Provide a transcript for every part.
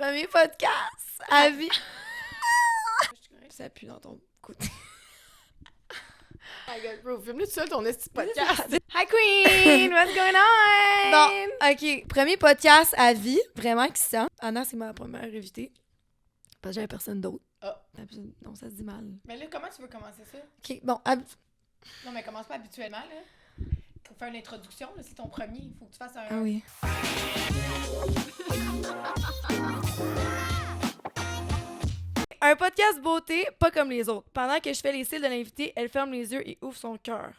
Premier podcast à vie. Ça pue dans ton côté. Oh my god, bro, filme-le tout seul ton esti podcast. Hi Queen, what's going on? Bon, ok. Premier podcast à vie, vraiment excitant. Anna, c'est ma première invitée. Parce que j'avais personne d'autre. Ah. Non, ça se dit mal. Mais là, comment tu veux commencer ça? Ok, bon. Non, mais commence pas habituellement, là. Pour faire une introduction, là, c'est ton premier. Il faut que tu fasses un... Ah oui. Un podcast beauté, pas comme les autres. Pendant que je fais les cils de l'invité, elle ferme les yeux et ouvre son cœur.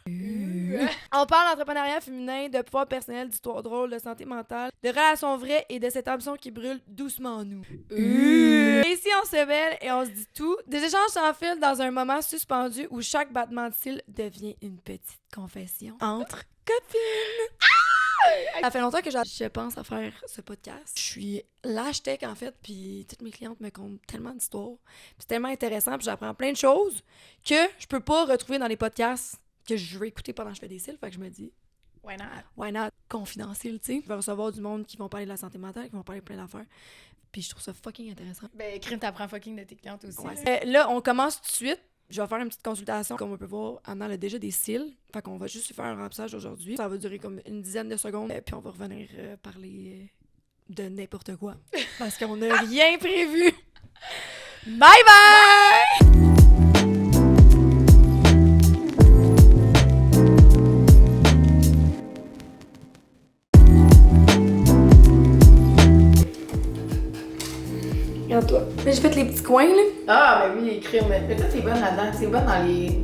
On parle d'entrepreneuriat féminin, de pouvoir personnel, d'histoire drôle, de santé mentale, de relations vraies et de cette ambition qui brûle doucement en nous. Et ici, on se mêle et on se dit tout. Des échanges sans fil dans un moment suspendu où chaque battement de cils devient une petite confession entre copines. Ça fait longtemps que je pense à faire ce podcast. Je suis l'hashtag en fait, puis toutes mes clientes me content tellement d'histoires. Puis c'est tellement intéressant, puis j'apprends plein de choses que je peux pas retrouver dans les podcasts que je vais écouter pendant que je fais des cils. Fait que je me dis, Why not? why not? Confidentiel, tu sais. Je vais recevoir du monde qui vont parler de la santé mentale, qui vont parler de plein d'affaires. Puis je trouve ça fucking intéressant. Ben, Crime, t'apprends fucking de tes clientes aussi. Ouais. Là, on commence tout de suite. Je vais faire une petite consultation. Comme on peut voir, Anna a déjà des cils. Fait qu'on va juste lui faire un remplissage aujourd'hui. Ça va durer comme une dizaine de secondes. Puis on va revenir parler de n'importe quoi. Parce qu'on n'a rien prévu. Bye bye! Regarde-toi. J'ai fait les petits coins, là. Ah, ben oui, Crime. Mais toi, t'es bonne là-dedans. T'es bonne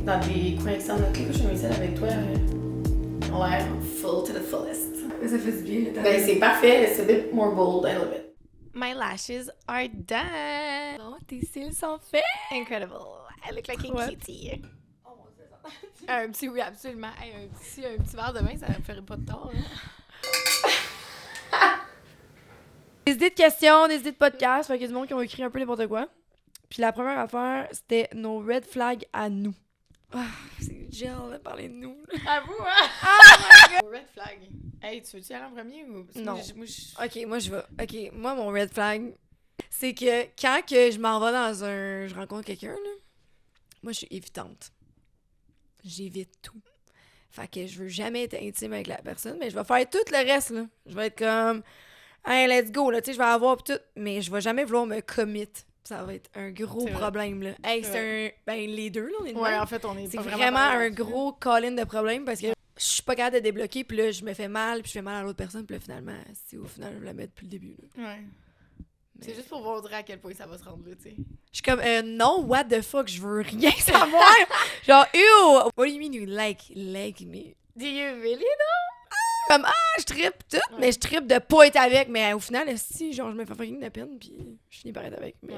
dans tes corrections de clips. Je vais essayer avec toi. On a l'air full to the fullest. Ça fait du bien, là. Ben, c'est parfait. C'est a bit more bold. I love it. My lashes are done. Oh, tes cils sont faits. Incredible. I look like a kitty. Oh mon Dieu, ça. Un petit, oui, absolument. Hey, un petit verre de vin, ça ne ferait pas de tort. Hein. Des idées de questions, des idées de podcasts. Fait qu'il y a du monde qui ont écrit un peu n'importe quoi. Puis la première affaire, c'était nos red flags à nous. Ah, c'est gel de parler de nous. À vous, hein? Oh my god! Red flag. Hey, tu veux-tu aller en premier ou... Non. Moi, Ok, moi je vais. Ok, moi mon red flag, c'est que quand que je m'en vais dans un... Je rencontre quelqu'un, là, moi je suis évitante. J'évite tout. Fait que je veux jamais être intime avec la personne, mais je vais faire tout le reste, là. Je vais être comme... Hey, let's go, là, tu sais, je vais avoir pis tout, mais je vais jamais vouloir me commit. Ça va être un gros problème, là. Hey, c'est un... Ben, les deux, là, on est de ouais, même. en fait, on est C'est pas vraiment un là-dessus. gros call-in de problème parce que je suis pas capable de débloquer, puis là, je me fais mal, puis je fais mal à l'autre personne, puis là, finalement, c'est au final, je la mets depuis le début, là. Ouais. Mais... C'est juste pour vous dire à quel point ça va se rendre là, tu sais. Je suis comme, non, what the fuck, je veux rien savoir. Genre, ew, what do you mean you like me? Do you really? Comme, je trippe tout, mais je trippe de pas être avec, mais au final, si, genre, je me fais fucking de peine, puis je finis par être avec, mais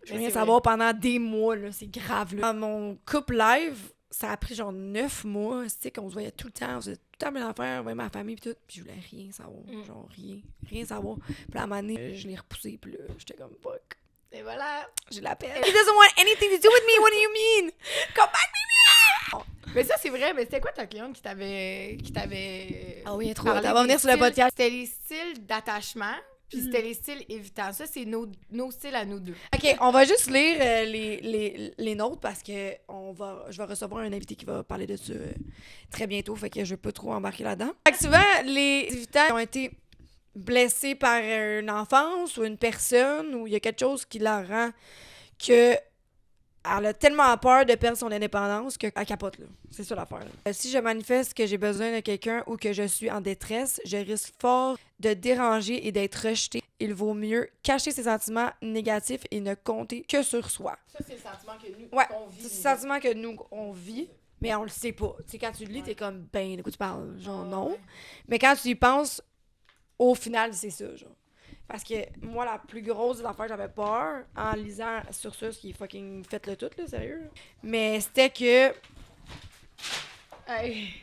je veux rien savoir pendant des mois, là, c'est grave, là. Dans mon couple live, ça a pris genre 9 mois, tu sais, qu'on se voyait tout le temps, on faisait tout le temps mes affaires, on voyait ma famille, puis tout, puis je voulais rien savoir, genre, rien savoir. Puis à un moment donné, je l'ai repoussé, puis là, j'étais comme, fuck. Et voilà. J'ai la peine. He doesn't want anything to do with me, what do you mean? Come back, baby! Mais ça, c'est vrai, mais c'était quoi ta cliente qui t'avait Ah oui, trop. parlé Elle va venir des sur le styles? podcast. C'était les styles d'attachement, puis c'était les styles évitants. Ça, c'est nos styles à nous deux. OK, on va juste lire les nôtres parce que je vais recevoir un invité qui va parler de ça très bientôt, fait que je veux pas trop embarquer là-dedans. Fait que souvent, les évitants ont été blessés par une enfance ou une personne ou il y a quelque chose qui la rend que elle a tellement peur de perdre son indépendance qu'elle capote, là. C'est ça l'affaire, là. Si je manifeste que j'ai besoin de quelqu'un ou que je suis en détresse, je risque fort de déranger et d'être rejetée. Il vaut mieux cacher ses sentiments négatifs et ne compter que sur soi. Ça, c'est le sentiment que nous, Ouais, on vit. c'est le sentiment que nous, on vit, mais on le sait pas. Tu sais, quand tu le lis, t'es comme, ben, de quoi tu parles? Genre, non. Ouais. Mais quand tu y penses, au final, c'est ça, genre. Parce que moi, la plus grosse des affaires, j'avais peur en lisant sur ça, ce qui est fucking fait le tout, là, sérieux. Là. Mais c'était que... Hey.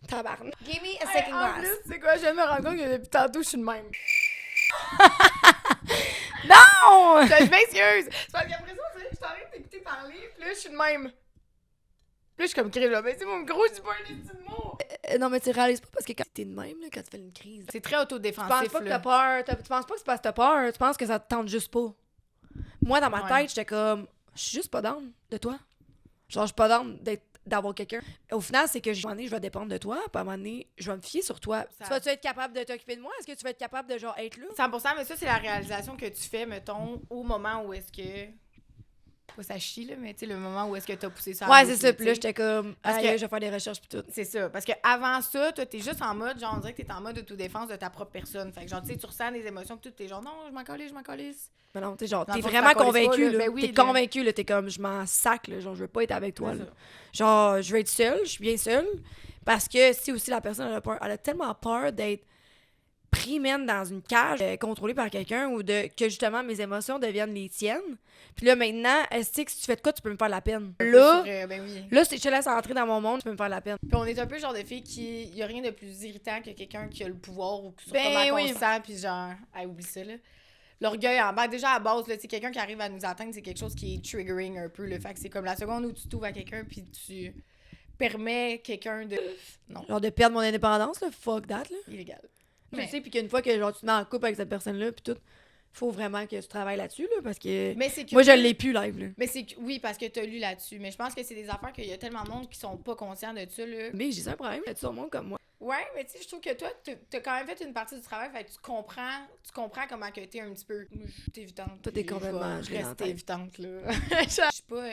Tabarnak. Give me a Hey, second en glass. plus, c'est quoi? Je viens de me rendre compte que depuis tantôt, je suis de même. Non! Je m'excuse. C'est parce qu'après ça, tu sais, je t'arrête d'écouter parler, puis là, je suis de même. Puis là, je suis comme crée, là. Mais c'est mon gros, je dis pas un petit mot. Non, mais tu réalises pas parce que quand t'es de même, là, quand tu fais une crise, C'est très tu autodéfensif, penses pas que t'as peur. Tu penses pas que c'est parce que t'as peur. Tu penses que ça te tente juste pas. Moi, dans ma Ouais. tête, j'étais comme, je suis juste pas down de toi. Genre, je suis pas down d'avoir quelqu'un. Au final, c'est que à un moment donné, je vais dépendre de toi, puis à un moment donné, je vais me fier sur toi. Ça- Tu vas-tu être capable de t'occuper de moi? Est-ce que tu vas être capable de, genre, être là? 100%, mais ça, c'est la réalisation que tu fais, mettons, au moment où est-ce que... Pas ça chie, là, mais tu sais, le moment où est-ce que t'as poussé ça. Ouais, c'est ça. Puis là, j'étais comme, Parce aïe, que- je vais faire des recherches, puis tout. C'est ça. Parce que avant ça, toi, t'es juste en mode, genre, on dirait que t'es en mode autodéfense de ta propre personne. Fait que, genre, tu sais, tu ressens des émotions, puis tout, t'es genre, non, je m'en calisse. Mais non, tu sais, genre, Dans t'es le fond, vraiment tu t'en calisses convaincu, pas, là. là. Ben oui, T'es là. convaincu, là. T'es comme, je m'en sac, là. Genre, je veux pas être avec toi, C'est là. ça. Genre, je veux être seule, je suis bien seule. Parce que si aussi la personne elle a tellement peur d'être pris, man, dans une cage, contrôlée par quelqu'un ou que justement mes émotions deviennent les tiennes. Puis là, maintenant, est-ce que si tu fais de quoi, tu peux me faire la peine? Là, Ben oui. là, si je te laisse entrer dans mon monde, tu peux me faire la peine. Puis on est un peu le genre de fille qui... Y a rien de plus irritant que quelqu'un qui a le pouvoir ou sur Ben comment oui. on se sent, puis genre, oublie ça, là. L'orgueil en bas, déjà à base, là, tu sais, quelqu'un qui arrive à nous atteindre, c'est quelque chose qui est triggering un peu, le fait que c'est comme la seconde où tu t'ouvres à quelqu'un, puis tu permets quelqu'un de... Non, Genre de perdre mon indépendance, là, fuck that, là. illégal. Tu Mais- sais, puis qu'une fois que genre, tu te mets en couple avec cette personne-là, puis tout, faut vraiment que tu travailles là-dessus, là, parce que Mais c'est que... moi, je l'ai plus live, là. Mais c'est que... Oui, parce que t'as lu là-dessus, mais je pense que c'est des affaires qu'il y a tellement de monde qui sont pas conscients de ça, là. Mais j'ai un problème, là, tout le monde comme moi. Ouais, mais tu sais, je trouve que toi, t'as quand même fait une partie du travail, fait que tu comprends comment que t'es un petit peu... Moi, je suis évitante. Toi, t'es puis complètement je gelée vais dans la rester tête. évitante, là. Je suis pas...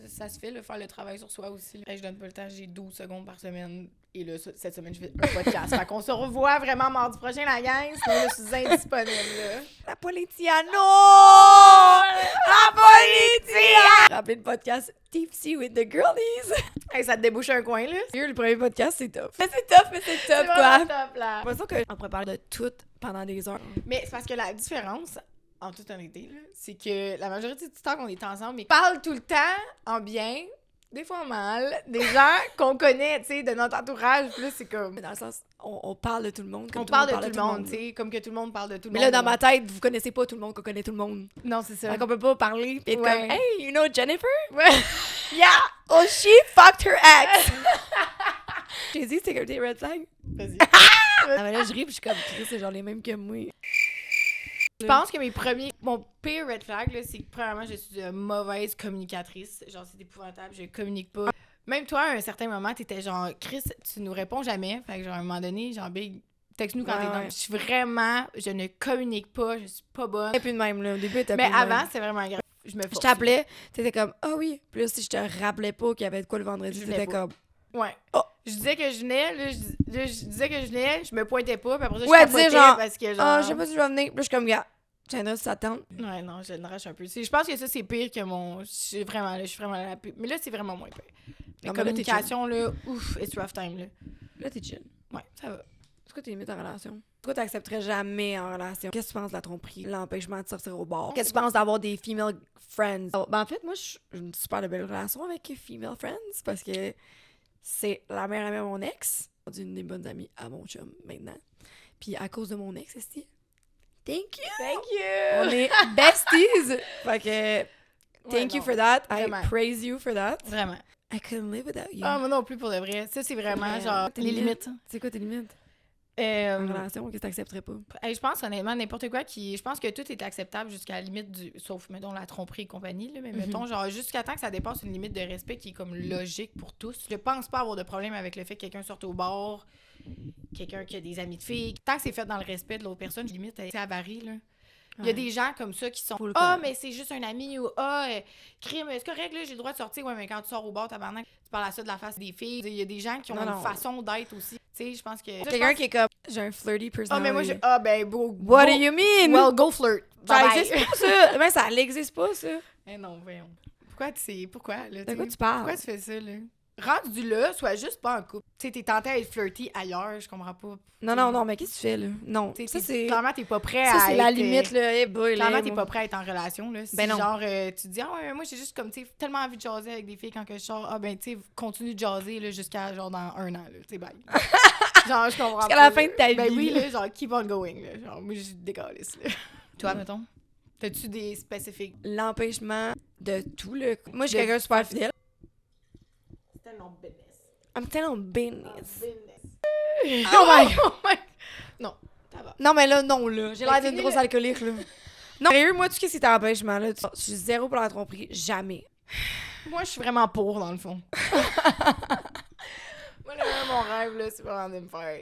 ça se fait, là, faire le travail sur soi aussi. Là. Hey, je donne pas le temps, j'ai 12 secondes par semaine. Et là, cette semaine, je fais un podcast. Fait qu'on se revoit vraiment mardi prochain, la gang. Sinon, là, je suis indisponible, là. La Politiano! La Politiano! Rappelez le podcast Tipsy with the Girlies. Hey, ça te débouche un coin, là. Le premier podcast, c'est top. Mais c'est top, C'est quoi. vraiment top, là. J'ai l'impression qu'on pourrait parler de tout pendant des heures. Mais c'est parce que la différence, en toute honnêteté, là, c'est que la majorité du temps qu'on est ensemble, mais parle tout le temps en bien, des fois en mal, des gens qu'on connaît, tu sais, de notre entourage. Puis là, c'est comme... Dans le sens, on parle de tout le monde. Comme On tout parle le monde de tout le monde, tu sais, comme que tout le monde parle de tout le Mais monde. là, dans ma tête, vous connaissez pas tout le monde qu'on connaît tout le monde. Non, c'est ça. Fait qu'on peut pas parler pis être Ouais. comme, hey, you know Jennifer? Ouais. Yeah! Oh, she fucked her ex! J'ai dit, c'est comme des red flags. Vas-y. Ah, mais là, je ris pis je suis comme, Chris, c'est genre les mêmes que moi. Je pense que mon pire red flag, là, c'est que premièrement, je suis une mauvaise communicatrice. Genre, c'est épouvantable, je communique pas. Même toi, à un certain moment, t'étais genre, Chris, tu nous réponds jamais. Fait que genre, à un moment donné, genre, Big, texte-nous quand Ouais, t'es dans. ouais. Je suis vraiment, je ne communique pas, je suis pas bonne. Et puis de même, là. Au début, t'as Mais avant, c'est vraiment grave. Je me je force. t'appelais, t'étais comme, ah oui. Puis là, si je te rappelais pas qu'il y avait de quoi le vendredi, Je venais t'étais pas. comme, Ouais. Oh. Je disais que je venais, là, je disais que je venais, je me pointais pas, puis après ça, je Ouais, capotais disais genre, parce que genre... ah, je sais pas si je vais venir. Puis là, je suis comme, gars, tu viendras si ça tente. Ouais, non, je le rage un peu. Je pense que ça, c'est pire que mon... Je suis vraiment la pire. Mais là, c'est vraiment moins pire. La Non, mais là, t'es communication, là, ouf, it's rough time, là. Là, t'es chill. Ouais, ça va. C'est quoi tes limites en relation? Pourquoi t'accepterais jamais en relation? Qu'est-ce que tu penses de la tromperie? L'empêchement de sortir au bar? Qu'est-ce que tu penses d'avoir des female friends? Oh, ben en fait, moi, j'ai une super belle relation avec les female friends parce que c'est la meilleure amie de mon ex. C'est une des bonnes amies à mon chum maintenant. Puis à cause de mon ex, c'est thank you! Thank On you! est besties! Fait que thank you non, for that. vraiment. I praise you for that. Vraiment. I couldn't live without you. Ah, moi non plus, pour de vrai. Ça, c'est vraiment, Mais, genre, tes les limites. C'est quoi tes limites? En Euh, relation, qu'est-ce que t'accepterais pas? hey, je pense, honnêtement, n'importe quoi qui... Je pense que tout est acceptable jusqu'à la limite du... Sauf, mettons, la tromperie et compagnie, là. Mais mettons, genre, jusqu'à temps que ça dépasse une limite de respect qui est comme logique pour tous. Je pense pas avoir de problème avec le fait que quelqu'un sorte au bar, quelqu'un qui a des amis de filles. Tant que c'est fait dans le respect de l'autre personne, limite, ça varie, là. Il y a Ouais. des gens comme ça qui sont Faut le Ah, connaître. mais c'est juste un ami ou Ah, crime, c'est correct, là, j'ai le droit de sortir. Ouais, mais quand tu sors au bar, tabarnak, tu parles à ça de la face des filles. Il y a des gens qui ont Non, une non. façon d'être aussi. Tu sais, je pense que. Quelqu'un qui est comme, j'ai un flirty Ah, personality. mais moi, Ah, ben, beau. What do you mean? Well, go flirt. ça Bye-bye. existe pas, ça. Mais ça n'existe pas, ça. Eh non, voyons. Pourquoi, là? De quoi t'sais? tu parles? Pourquoi tu fais ça, là? Rendu là, sois juste pas en couple. Tu sais, t'es tenté à être flirty ailleurs, je comprends pas. Non, mais qu'est-ce que tu fais, là? Non, T'sais, ça, c'est... Clairement, t'es pas prêt Ça, à c'est la être, limite, là. Hey boy, là. Clairement, t'es moi. pas prêt à être en relation, là. Si, Ben non. genre, tu te dis, ah ouais, moi, j'ai juste comme, tu sais, tellement envie de jaser avec des filles quand que je sors. Ah, ben, tu sais, continue de jaser, là, jusqu'à, genre, dans 1 an, là. Tu sais, bye. Genre, je comprends Jusqu'à pas, la fin là. de ta Ben vie, oui, là. là, genre, keep on going, là. Genre, moi, je décalisse, là. Toi, mettons? T'as-tu des spécifiques? L'empêchement de tout, là. Moi, je suis De- quelqu'un de super fidèle. C'est tellement business. I'm telling business. Oh my... Non, ça va. Non, mais là, non, là. J'ai l'air d'une fini, grosse là. alcoolique, là. Non, sérieux, moi, tout ce qui est empêchement, là, je suis zéro pour la tromperie. Jamais. Moi, je suis vraiment pour, dans le fond. Moi, mon rêve, là, c'est vraiment de me faire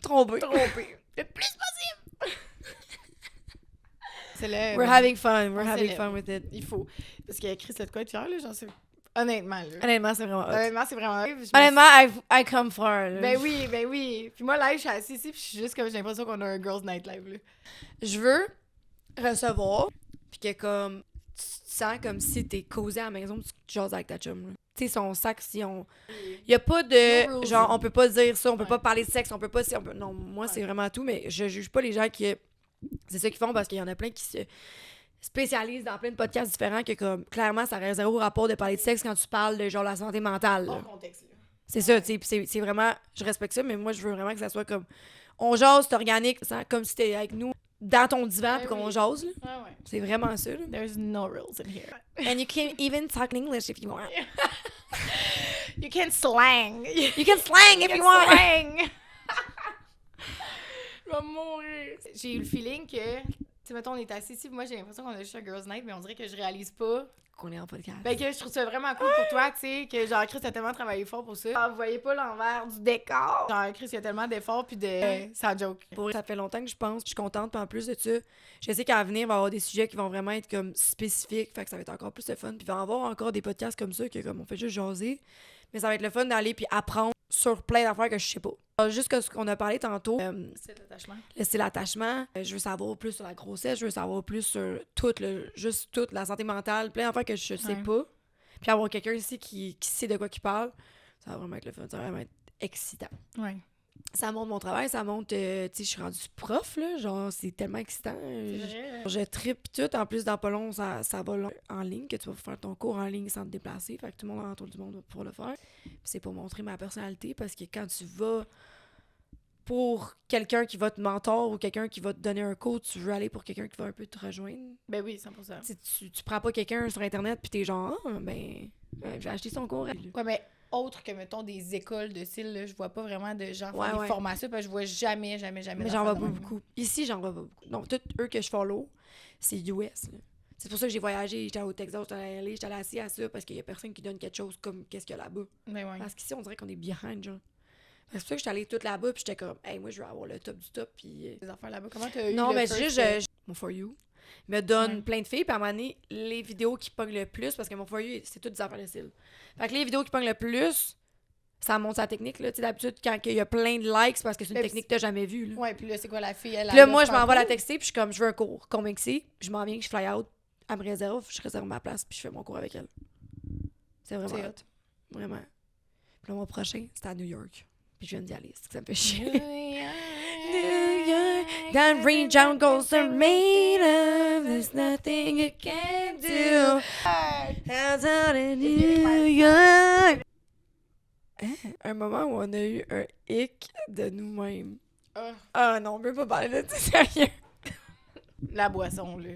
Tromper. le plus possible. C'est là. We're having fun. We're on having célèbre. fun with it. Il faut. Parce qu'il y a écrit cette quoi de fier, là, j'en sais. Honnêtement, là. Honnêtement, c'est vraiment hot. Honnêtement, c'est vraiment. Honnêtement, I come far, là. Ben oui. Puis moi, live, je suis assise ici, puis je suis juste comme j'ai l'impression qu'on a un Girls Night Live, là. Je veux recevoir, puis que comme, tu te sens comme si t'es causé à la maison, puis tu jases avec ta chum, là. Tu sais, son sac, si on... Y a pas de... No rules. genre, on peut pas dire ça, on peut Ouais. pas parler de sexe, on peut pas... Si, on peut... Non, moi, c'est vraiment tout, mais je juge pas les gens qui... C'est ça qu'ils font, parce qu'il y en a plein qui se spécialisent dans plein de podcasts différents, que comme, clairement, ça aurait zéro rapport de parler de sexe quand tu parles de, genre, la santé mentale, là. Hors contexte, là. C'est ça, tu sais, c'est vraiment... Je respecte ça, mais moi, je veux vraiment que ça soit comme... On jase, c'est organique, comme si t'es avec nous, dans ton divan, puis qu'on oui. jase, là. Ah ouais. C'est vraiment ça, là. There's no rules in here. And you can even talk in English if you want. You can slang. You can slang if you want. Slang. Je vais mourir. J'ai eu le feeling que, tu sais, mettons, on est assis ici, moi j'ai l'impression qu'on a juste un Girls Night, mais on dirait que je réalise pas. Qu'on est en podcast. Ben que je trouve ça vraiment cool pour toi, tu sais, que genre Chris a tellement travaillé fort pour ça. Genre, vous voyez pas l'envers du décor. Genre Chris, il y a tellement d'efforts puis de... Sans joke. Ça fait longtemps que je pense, je suis contente, puis en plus de ça, je sais qu'à venir, il va y avoir des sujets qui vont vraiment être comme spécifiques, fait que ça va être encore plus le fun, puis il va y avoir encore des podcasts comme ça, que comme on fait juste jaser, mais ça va être le fun d'aller puis apprendre sur plein d'affaires que je sais pas. Juste que ce qu'on a parlé tantôt, C'est l'attachement. c'est l'attachement, je veux savoir plus sur la grossesse, je veux savoir plus sur tout, juste toute la santé mentale, plein d'affaires que je sais Ouais. pas, puis avoir quelqu'un ici qui sait de quoi il parle, ça va vraiment être le fun, ça va vraiment être excitant. Ouais. Ça montre mon travail, ça montre, tu sais, je suis rendue prof, là, genre, c'est tellement excitant. Je trippe tout, en plus, dans pas long, ça va en ligne, que tu vas faire ton cours en ligne sans te déplacer, fait que tout le monde autour du monde va pouvoir le faire. Puis c'est pour montrer ma personnalité, parce que quand tu vas pour quelqu'un qui va te mentor ou quelqu'un qui va te donner un cours, tu veux aller pour quelqu'un qui va un peu te rejoindre. Ben oui, 100%. Tu sais, tu prends pas quelqu'un sur Internet, puis t'es genre, j'ai acheté son cours. Ouais, mais autre que, mettons, des écoles de style, là, je vois pas vraiment de gens Ouais, faire ouais. des formations, parce que je vois jamais Mais d'affaires j'en vois de pas même. beaucoup. Ici, j'en vois pas beaucoup. Donc, tous eux que je follow, c'est US. Là. C'est pour ça que j'ai voyagé. J'étais au Texas, j'étais à LA, j'étais allée assis à ça parce qu'il y a personne qui donne quelque chose comme qu'est-ce qu'il y a là-bas. Ben ouais. Parce qu'ici, on dirait qu'on est behind, genre. C'est pour ça que j'étais allée toute là-bas, puis j'étais comme, hey, moi, je veux avoir le top du top, puis. Les affaires là-bas, comment t'as eu Non, le mais first, juste, mon For You me donne Ouais. plein de filles, puis à un moment donné, les vidéos qui pognent le plus, parce que mon For You, c'est toutes des affaires de style. Fait que les vidéos qui pognent le plus, ça montre sa technique, là. Tu sais, d'habitude, quand il y a plein de likes, c'est parce que c'est une Mais technique que t'as jamais vue, là. Ouais, puis là, c'est quoi la fille? Elle Puis là, a moi, je fait un m'envoie la cours? texter, puis je suis comme, je veux un cours. Combien que c'est? Je m'en viens, que je fly out, elle me réserve, je réserve ma place, puis je fais mon cours avec elle. C'est vraiment C'est hot. hot. Vraiment. Puis le mois prochain, c'est à New York. Puis je viens d'y aller, c'est que ça me fait chier. New York, that region goes the made of, there's nothing you can do. Outside of New York. Hein? Un moment où on a eu un hic de nous-mêmes. Ah, Ah non, on peut pas parler de ça, sérieux. la boisson, là.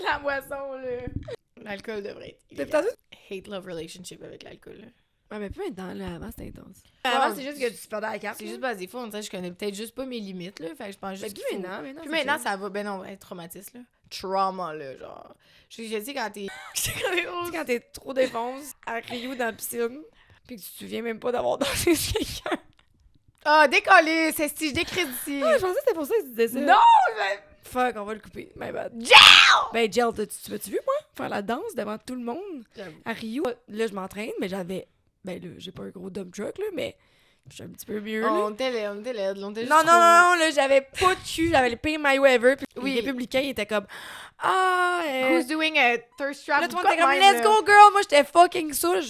La boisson, là. L'alcool devrait être T'as illégal. entendu? Hate-love relationship avec l'alcool, là. Ouais, mais plus maintenant, là, avant c'était intense. Avant, Avant, c'est juste que tu perdais la carte. C'est juste parce que des fois, on dirait que je connais peut-être juste pas mes limites, là. Fait que je pense juste Plus qu'il faut... maintenant, Puis maintenant, ça va. Ben non, ouais, traumatisme, là. Trauma, là, genre. Je sais quand t'es... Tu sais, quand t'es trop défonce à Rio dans la piscine, pis que tu te souviens même pas d'avoir dansé sur quelqu'un. Ah, décollé! C'est si je décrédite. Ah, je pensais que c'était pour ça que tu disais ça. Non! Mais... Fuck, on va le couper. My bad. Gel! Ben, Gel, tu m'as-tu vu, moi, faire la danse devant tout le monde J'avoue. à Rio? Là, je m'entraîne, mais j'avais. Ben, là, j'ai pas un gros dump truck, là, mais je suis un petit peu mieux, là. On était laid, on était laid, on était juste Non, trop- là, j'avais pas de cul, j'avais le pire maillot ever, puis Oui. les républicains, ils étaient comme, ah, Who's doing a thirst trap? là, tout le monde Quoi était comme, de let's même, go, girl, moi, j'étais fucking saoul,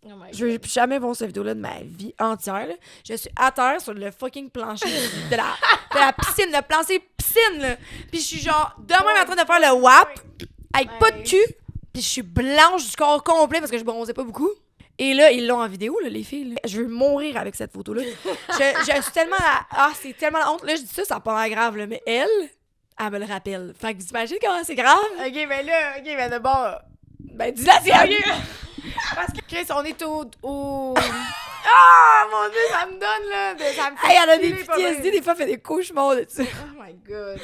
Oh my je vais God. plus jamais voir cette vidéo-là de ma vie entière, là. Je suis à terre sur le fucking plancher de la piscine, le plancher piscine, là, puis je suis genre, demain, en train de faire le WAP, avec pas de cul, puis je suis blanche du corps complet, parce que je bronzais pas beaucoup. Et là, ils l'ont en vidéo, là, les filles. Là. Je veux mourir avec cette photo-là. je suis tellement... c'est tellement la honte. Là, je dis ça, ça n'a pas l'air grave, là. Mais elle me le rappelle. Fait que vous imaginez comment c'est grave? Ok, mais là, ok, mais d'abord... Ben, dis-la, c'est Ok. Parce que, Chris, on est au Ah, mon Dieu, ça me donne, là. Ça me fait Hey, elle a des filer pas bien. PTSD, des fois, elle fait des cauchemars de ça. Oh my God.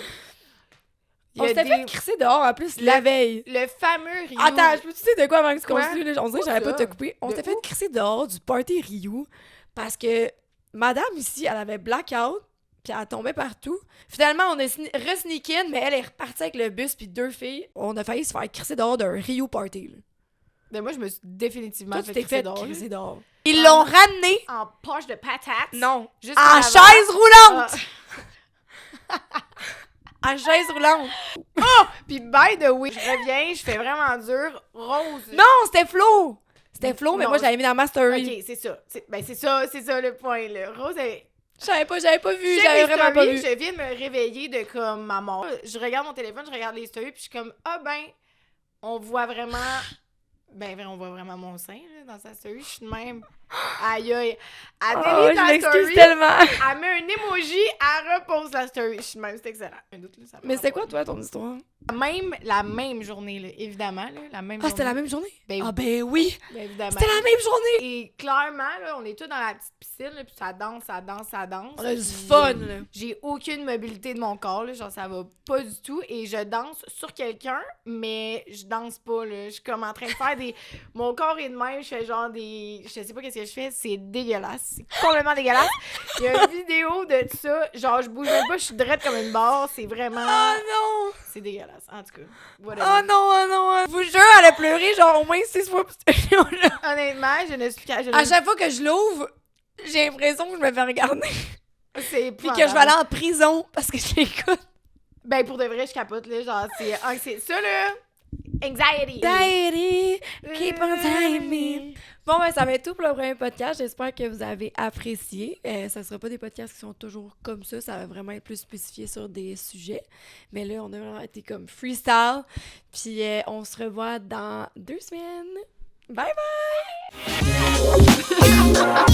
Il y On a s'était fait crisser dehors, en plus, la veille. Le fameux Rio. Attends, je peux te dire de quoi avant que tu Quoi? continues, là? On dirait que Quoi j'allais pas ça? te couper. On De s'était fait où? crisser dehors du party Rio parce que madame ici, elle avait blackout, puis elle tombait partout. Finalement, on a re-sneak in, mais elle est repartie avec le bus puis 2 filles. On a failli se faire crisser dehors d'un Rio party, là. Ben moi, je me suis définitivement Toi, tu fait t'es crisser fait dehors. crisser là. dehors. Ils l'ont ramené. En poche de patates. Non. Juste En en avant. chaise roulante! Ah. En chaise roulante. Puis by the way, je reviens, je fais vraiment dur. Rose. Non, c'était Flo! C'était Flo, mais Non, moi, je l'avais mis dans ma story. Ok, c'est ça. C'est ça le point, là. Rose, elle... J'avais pas vu, Je j'avais check les vraiment pas stories, vu. Je viens de me réveiller de comme ma mort. Je regarde mon téléphone, je regarde les stories, puis je suis comme, ah ben, on voit vraiment. Ben, on voit vraiment mon sein, là, dans sa story. Je suis de même. Aïe, aïe. Elle Oh, délite je la m'excuse story. tellement. Elle met un emoji, elle repose la story. Je suis de même, c'est excellent. Un doute, là, ça me Mais rend c'est pas. quoi, toi, ton histoire? La même journée, là, évidemment, là, la même Ah, c'était la journée. même journée? Ben, Ah, ben oui! ben, évidemment. C'était la même journée! Et clairement, là, on est tous dans la petite piscine, là, puis ça danse, ça danse, ça danse. On a du Puis, fun, là. J'ai aucune mobilité de mon corps, là, genre ça va pas du tout. Et je danse sur quelqu'un, mais je danse pas, là. Je suis comme en train de faire des... Mon corps est de même, je fais genre des... Je sais pas qu'est-ce que je fais, c'est dégueulasse. C'est complètement dégueulasse. Il y a une vidéo de ça, genre je bouge même pas, je suis droite comme une barre, c'est vraiment... Oh non! C'est dégueulasse, en tout cas. Whatever. Oh non, oh non! Je vous jure, elle a pleuré genre au moins 6 fois pour cette vidéo-là. Honnêtement, je ne suis pas... À chaque fois que je l'ouvre, j'ai l'impression que je me fais regarder. C'est Puis que je vais aller en prison parce que je l'écoute. Ben, pour de vrai, je capote, là. Genre, c'est ça, là. Anxiety. Diary, keep on telling me. Bon, ben, ça va être tout pour le premier podcast. J'espère que vous avez apprécié. Ça sera pas des podcasts qui sont toujours comme ça. Ça va vraiment être plus spécifié sur des sujets. Mais là, on a vraiment été comme freestyle. Puis on se revoit dans 2 semaines. Bye bye!